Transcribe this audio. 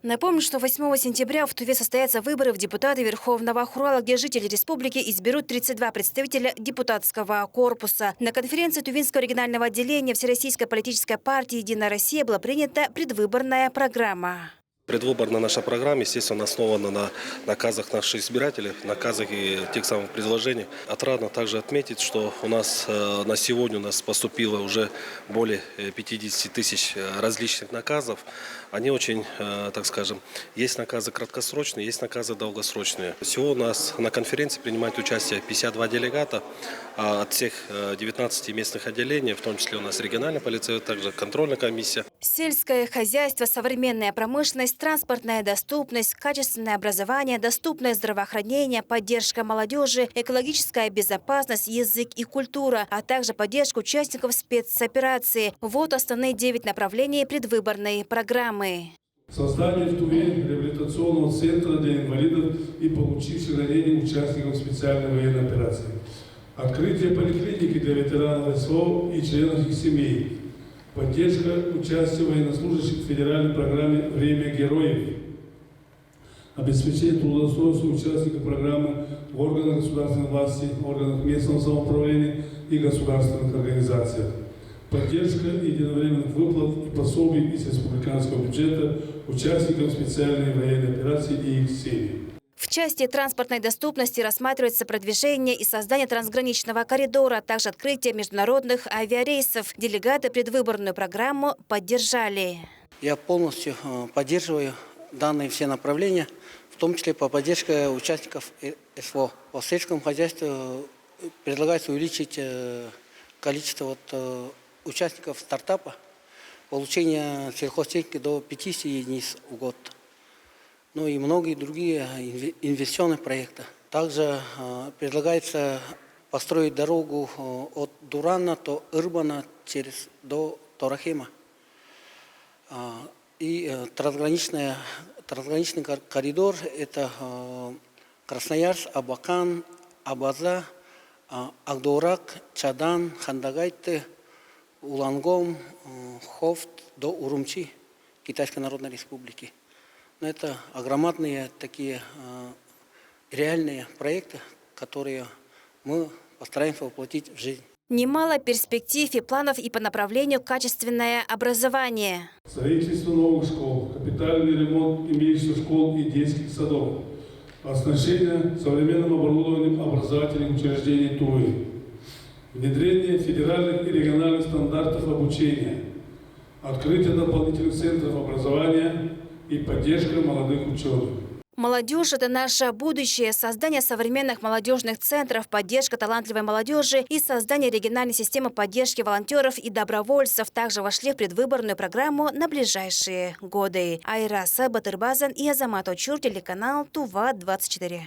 Напомню, что 8 сентября в Туве состоятся выборы в депутаты Верховного Хурала, где жители республики изберут 32 представителя депутатского корпуса. На конференции Тувинского регионального отделения Всероссийской политической партии «Единая Россия» была принята предвыборная программа. Предвыборная наша программа, естественно, основана на наказах наших избирателей, наказах и тех самых предложений. Отрадно также отметить, что у нас на сегодня поступило уже более 50 тысяч различных наказов. Они очень, так скажем, есть наказы краткосрочные, есть наказы долгосрочные. Всего у нас на конференции принимает участие 52 делегата от всех 19 местных отделений, в том числе у нас региональная полиция, также контрольная комиссия. Сельское хозяйство, современная промышленность, транспортная доступность, качественное образование, доступное здравоохранение, поддержка молодежи, экологическая безопасность, язык и культура, а также поддержка участников спецоперации. Вот основные 9 направлений предвыборной программы. Создание в Туве реабилитационного центра для инвалидов и получивших ранения участников специальной военной операции. Открытие поликлиники для ветеранов СВО и членов их семей. Поддержка участия военнослужащих в федеральной программе «Время героев». Обеспечение трудоустройства участников программы в органах государственной власти, органах местного самоуправления и государственных организациях. Поддержка единовременных выплат и пособий из республиканского бюджета участникам специальной военной операции и их семьи. В части транспортной доступности рассматривается продвижение и создание трансграничного коридора, а также открытие международных авиарейсов. Делегаты предвыборную программу поддержали. Я полностью поддерживаю данные все направления, в том числе по поддержке участников СВО. По сельскому хозяйству предлагается увеличить количество участников стартапа, получение сельхозтехники до 50 единиц в год. Ну и многие другие инвестиционные проекты. Также предлагается построить дорогу от Дурана до Ирбана до Торахима. И трансграничный коридор – это Красноярск, Абакан, Абаза, Агдоурак, Чадан, Хандагайте, Улангом, Хофт до Урумчи, Китайской Народной Республики. Но это огромные такие реальные проекты, которые мы постараемся воплотить в жизнь. Немало перспектив и планов и по направлению качественное образование. Строительство новых школ, капитальный ремонт имеющихся школ и детских садов, оснащение современным оборудованием образовательных учреждений Тувы, внедрение федеральных и региональных стандартов обучения, открытие дополнительных центров образования и поддержка молодых ученых. Молодежь – это наше будущее. Создание современных молодежных центров, поддержка талантливой молодежи и создание региональной системы поддержки волонтеров и добровольцев также вошли в предвыборную программу на ближайшие годы. Айраса Батырбазан и Азамат Очур, телеканал Тува-24.